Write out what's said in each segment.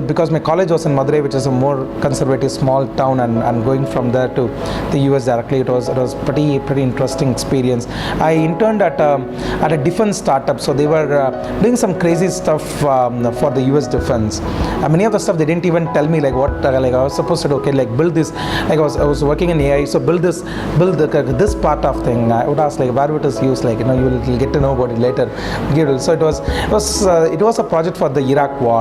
because my college was in Madurai, which is a more conservative small town, and going from there to the US directly, it was pretty interesting experience. I interned at a defense startup, so they were doing some crazy stuff for the US defense. Many of the stuff they didn't even tell me like what I was supposed to do. Okay, like build this. Like I was working in AI, so build this part of thing. I would ask like where it is used. Like you'll get to know about it later. So it was a project for the Iraq war.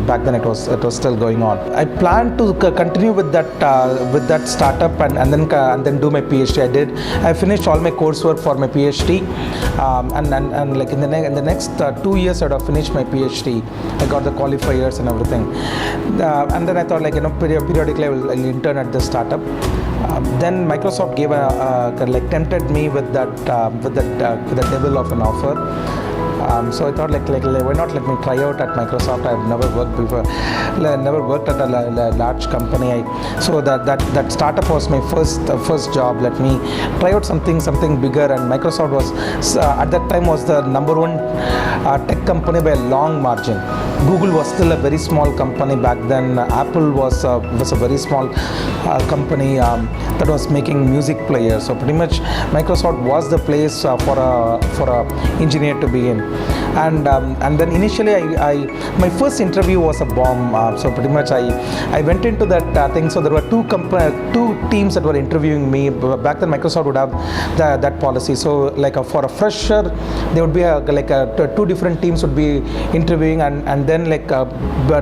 Back then it was still going on. I planned to continue with that startup and then do my PhD. I did. I finished all my coursework for my PhD, and like in the next 2 years I'd have finished my PhD. I got the qualifiers and everything, and then I thought like periodically I'll intern at this startup. Then Microsoft tempted me with that devil of an offer. So I thought like why not let me try out at Microsoft. I've never worked before, never worked at a large company. So that startup was my first job. Let me try out something bigger. And Microsoft was at that time was the number one tech company by a long margin. Google was still a very small company back then. Apple was a very small company that was making music players. So pretty much Microsoft was the place for a engineer to be in. And then initially my first interview was a bomb. So pretty much I went into that thing. So there were two teams that were interviewing me. Back then Microsoft would have that policy. So like for a fresher, there would be two different teams would be interviewing, and then like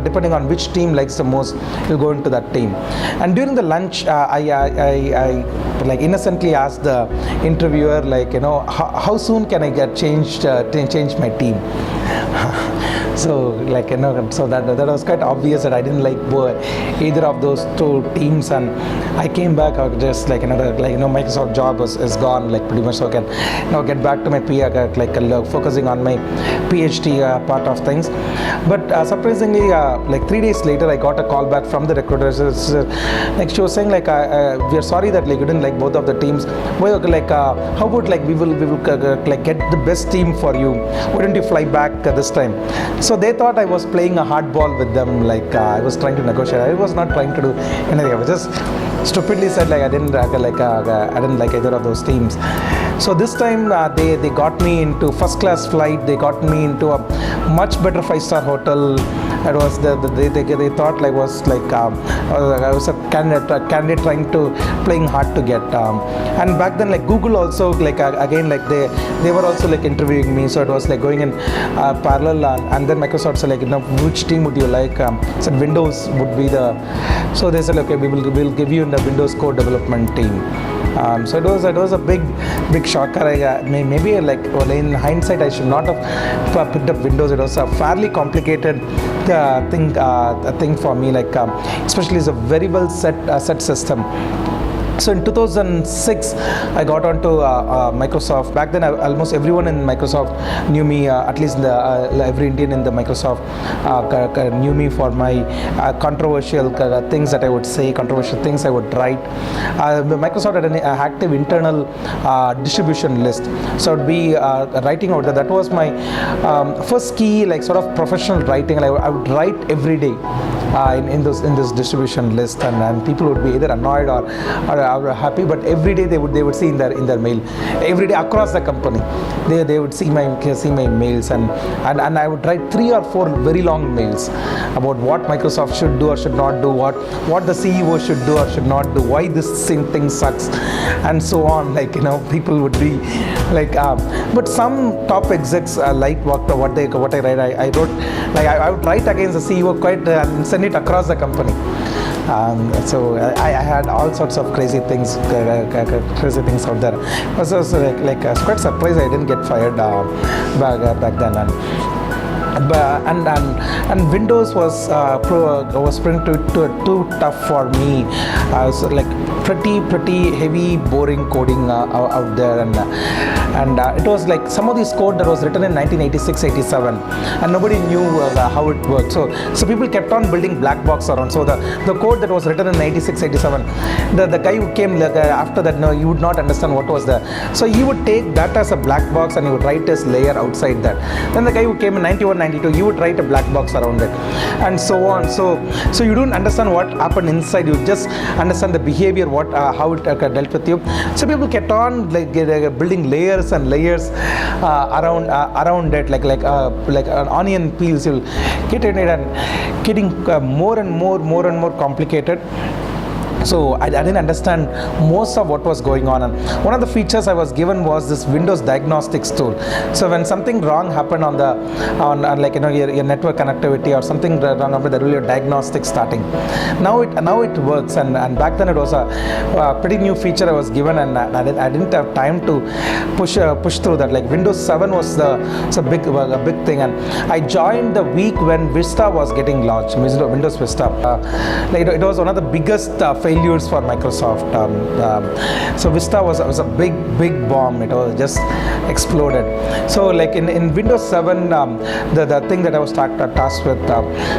depending on which team likes the most, you'll go into that team. And during the lunch, I like innocently asked the interviewer like, how soon can I get change my team? So like so that was quite obvious that I didn't like either of those two teams, and I came back just like Microsoft job is gone, like pretty much. So I can now get back to my focusing on my PhD part of things. But surprisingly, like 3 days later, I got a call back from the recruiter. Like she was saying like we are sorry that like you didn't like both of the teams. Well, like how about like we will like get the best team for you. Why don't you fly back this time? So they thought I was playing a hardball with them, like I was trying to negotiate. I was not trying to do anything. I was just stupidly said like I didn't like either of those teams. So this time they got me into first class flight. They got me into a much better 5-star hotel. It was they thought like was like I was a candidate trying to playing hard to get. And back then like Google also like again like they were also like interviewing me. So it was like going in parallel, and then Microsoft said like which team would you like? Said Windows would be the. So they said okay, we'll give you in the Windows code development team. So it was a big shocker. Maybe like in hindsight I should not have picked up Windows. It was a fairly complicated thing for me, like especially it's a very well set system. So in 2006, I got onto Microsoft. Back then, almost everyone in Microsoft knew me. At least every Indian in the Microsoft knew me for my controversial things that I would say, controversial things I would write. Microsoft had an active internal distribution list, so I'd be writing out that. That was my first key, like sort of professional writing. I would write every day in this distribution list, and people would be either annoyed or happy, but every day they would see in their mail, every day across the company they would see my mails, and I would write 3 or 4 very long mails about what Microsoft should do or should not do, what the CEO should do or should not do, why this same thing sucks, and so on. Like people would be like but some top execs liked what I write. I wrote like I would write against the CEO quite and send it across the company. So I had all sorts of crazy things out there. I was quite surprised I didn't get fired back then. And Windows was too tough for me. So like pretty heavy, boring coding out there, and and it was like some of this code that was written in 1986-87, and nobody knew how it worked. So people kept on building black box around. So the code that was written in 96-87, the guy who came after that, no, you would not understand what was there. So he would take that as a black box and he would write his layer outside that. Then the guy who came in 91-92, he would write a black box around it, and so on. So you don't understand what happened inside. You just understand the behavior, how it dealt with you. So people kept on building layers and layers around it, like an onion peels. You'll get it and getting more and more complicated. So I didn't understand most of what was going on, and one of the features I was given was this Windows diagnostics tool. So when something wrong happened on your network connectivity or something wrong, there will be a diagnostic starting. Now it works, and back then it was a pretty new feature I was given, and I didn't have time to push through that. Like Windows 7 was a big thing, and I joined the week when Vista was getting launched, Windows Vista. It was one of the biggest failures for Microsoft. So Vista was a big bomb. It was just exploded. So like in Windows 7, the thing that I was tasked with,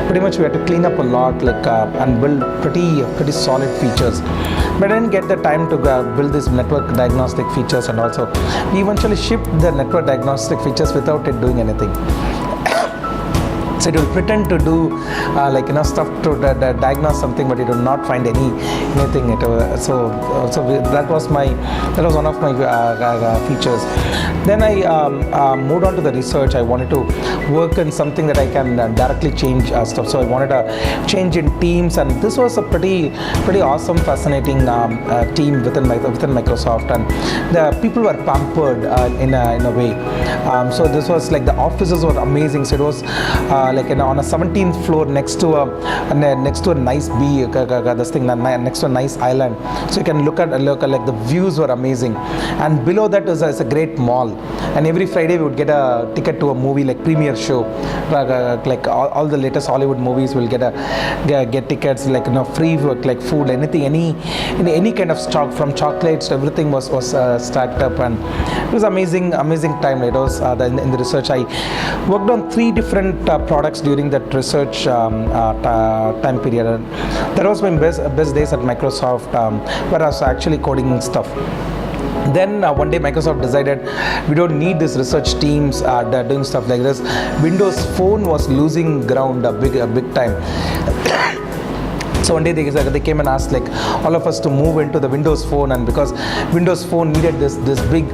pretty much we had to clean up a lot, and build pretty solid features. But I didn't get the time to build these network diagnostic features, and also we eventually shipped the network diagnostic features without it doing anything. So it will pretend to do stuff to diagnose something, but it will not find anything. That was one of my features. Then I moved on to the research. I wanted to work in something that I can directly change stuff. So I wanted a change in teams, and this was a pretty awesome, fascinating team within Microsoft, and the people were pampered in a way. So this was like the offices were amazing. So it was on a 17th floor next to a nice next to a nice island. So you can look at the views were amazing, and below that is a great mall. And every Friday we would get a ticket to a movie, like premiere show, like all the latest Hollywood movies. Will get tickets, free, like food, anything, any kind of stock, from chocolates to everything was stacked up, and it was amazing time. It was in the research. I worked on 3 different products during that research time period. And that was my best days at Microsoft, where I was actually coding stuff. Then one day Microsoft decided we don't need these research teams doing stuff like this. Windows Phone was losing ground big time. So one day they came and asked all of us to move into the Windows Phone, and because Windows Phone needed this big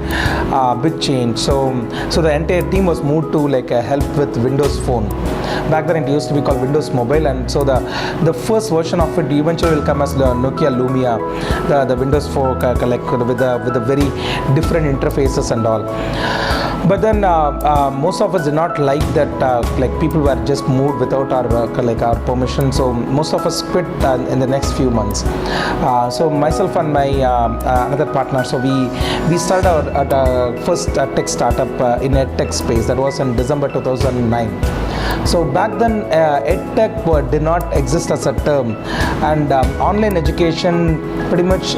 change, so the entire team was moved to help with Windows Phone. Back then it used to be called Windows Mobile, and so the first version of it eventually will come as the Nokia Lumia, the Windows Phone with a very different interfaces and all. But then most of us did not like that. People were just moved without our permission. So most of us quit in the next few months. So myself and my another partner. So we started our first tech startup in edtech space. That was in December 2009. So back then, edtech did not exist as a term, and online education pretty much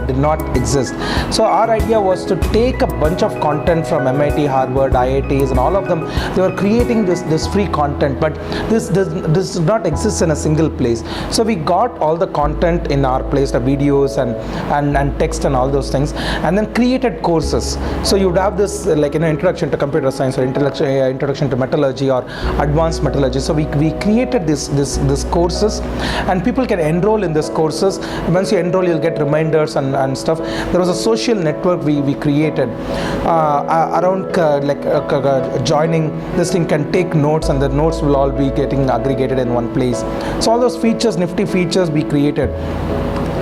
did not exist. So our idea was to take a bunch of content from MIT, Harvard, IITs, and all of them. They were creating this free content, but this does not exist in a single place. So we got all the content in our place, the videos and text and all those things, and then created courses. So you would have this introduction to computer science, or introduction to metallurgy, or advanced metallurgy. So we created this courses, and people can enroll in these courses. Once you enroll, you'll get reminders and stuff. There was a social network we created around joining this thing, can take notes, and the notes will all be getting aggregated in one place. So all those features, nifty features we created.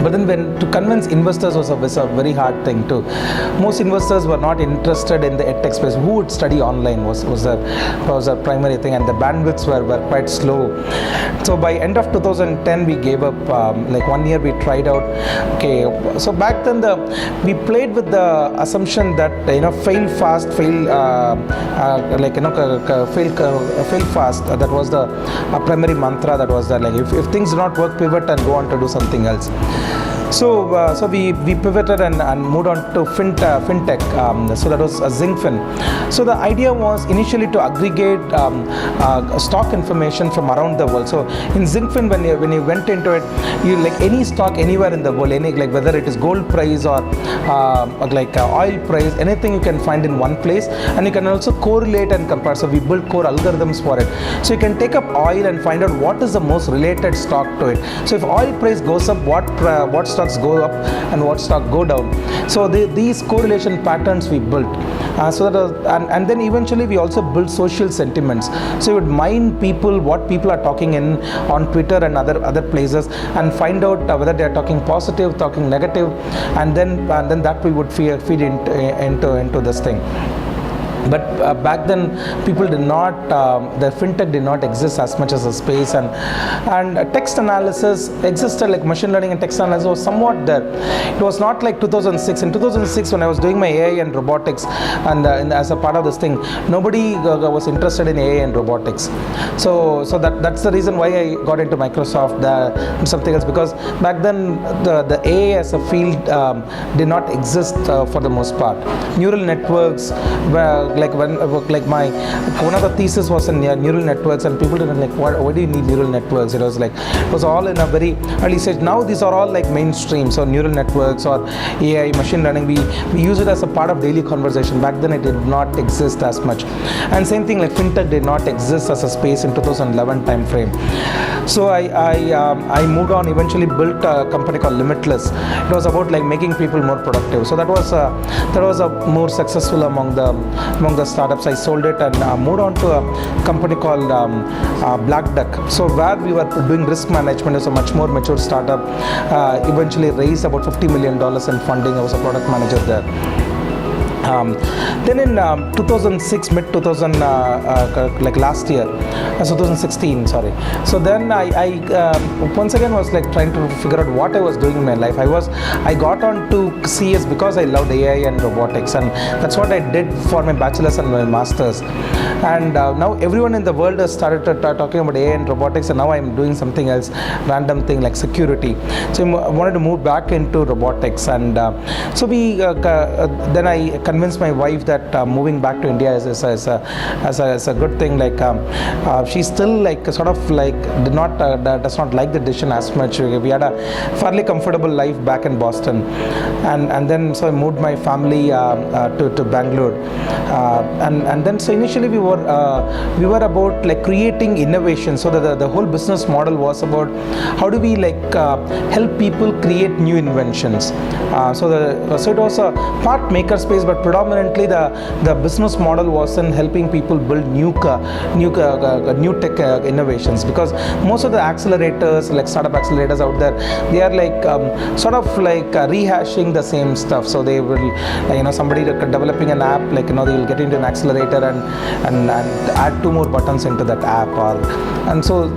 But then to convince investors was a very hard thing too. Most investors were not interested in the edtech space. Who would study online was a primary thing, and the bandwidths were quite slow. So by end of 2010 we gave up. 1 year we tried out. Okay, so back then we played with the assumption that fail fast, fail fast. That was the primary mantra. That was that if things do not work, pivot and go on to do something else. So we pivoted and moved on to FinTech. So that was Zinfin. So the idea was initially to aggregate stock information from around the world. So in Zinfin, when you went into it, you like any stock anywhere in the world, any like whether it is gold price or oil price, anything you can find in one place, and you can also correlate and compare. So we built core algorithms for it. So you can take up oil and find out what is the most related stock to it. So if oil price goes up, what stocks go up and what stock go down. So these correlation patterns we built. So that was, and then eventually we also built social sentiments. So you would mine people, what people are talking on Twitter and other places, and find out whether they are talking positive, talking negative, and then that we would feed into this thing. But back then, people did not, the FinTech did not exist as much as a space, and text analysis existed, like machine learning and text analysis was somewhat there. It was not like 2006. In 2006, when I was doing my AI and robotics, and as a part of this thing, nobody was interested in AI and robotics. So that's the reason why I got into Microsoft and something else, because back then the AI as a field did not exist for the most part. Neural networks were one of the thesis was in neural networks, and people didn't like, why do you need neural networks? It was all in a very early stage. Now these are all like mainstream. So neural networks or AI, machine learning, we use it as a part of daily conversation. Back then it did not exist as much. And same thing, like FinTech did not exist as a space in 2011 time frame. So I moved on, eventually built a company called Limitless. It was about like making people more productive. So that was a more successful among the startups. I sold it and moved on to a company called Black Duck. So where we were doing risk management. Is a much more mature startup. Eventually raised about $50 million in funding. I was a product manager there. Then in 2006, mid 2000, like last year, 2016, sorry. So then I once again was like trying to figure out what I was doing in my life. I got on to CS because I loved AI and robotics, and that's what I did for my bachelor's and my master's. And now everyone in the world has started talking about AI and robotics, and now I'm doing something else, random thing like security. So I wanted to move back into robotics, and so then I convinced my wife that moving back to India is a good thing. Like she still like sort of like does not like the decision as much. We had a fairly comfortable life back in Boston, and then so I moved my family to Bangalore, and then so initially we were about like creating innovation. So the whole business model was about how do we like help people create new inventions. So it was a part makerspace, but predominantly the business model was in helping people build new tech innovations, because most of the accelerators, like startup accelerators out there, they are like sort of like rehashing the same stuff. So they will somebody developing an app, like they will get into an accelerator and add 2 more buttons into that app, so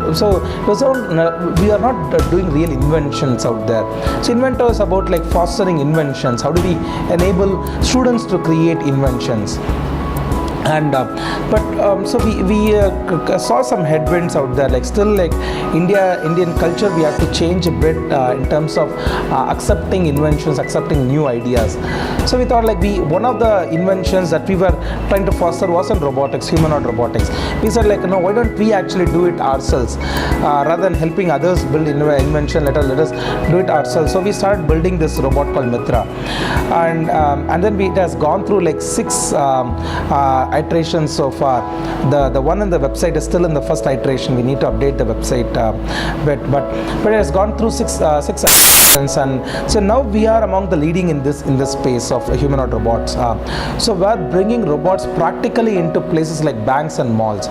we are not doing real inventions out there. So Invento is about like fostering inventions. How do we enable students to create inventions? And so we saw some headwinds out there, like still like Indian culture, we have to change a bit in terms of accepting inventions, accepting new ideas. So we thought like one of the inventions that we were trying to foster was in robotics, humanoid robotics. We said like, why don't we actually do it ourselves rather than helping others build invention, let us do it ourselves. So we started building this robot called Mitra, and then it has gone through like 6 iterations so far. The one in the website is still in the first iteration. We need to update the website but it has gone through 6 iterations, and so now we are among the leading in this space of humanoid robots. So we're bringing robots practically into places like banks and malls.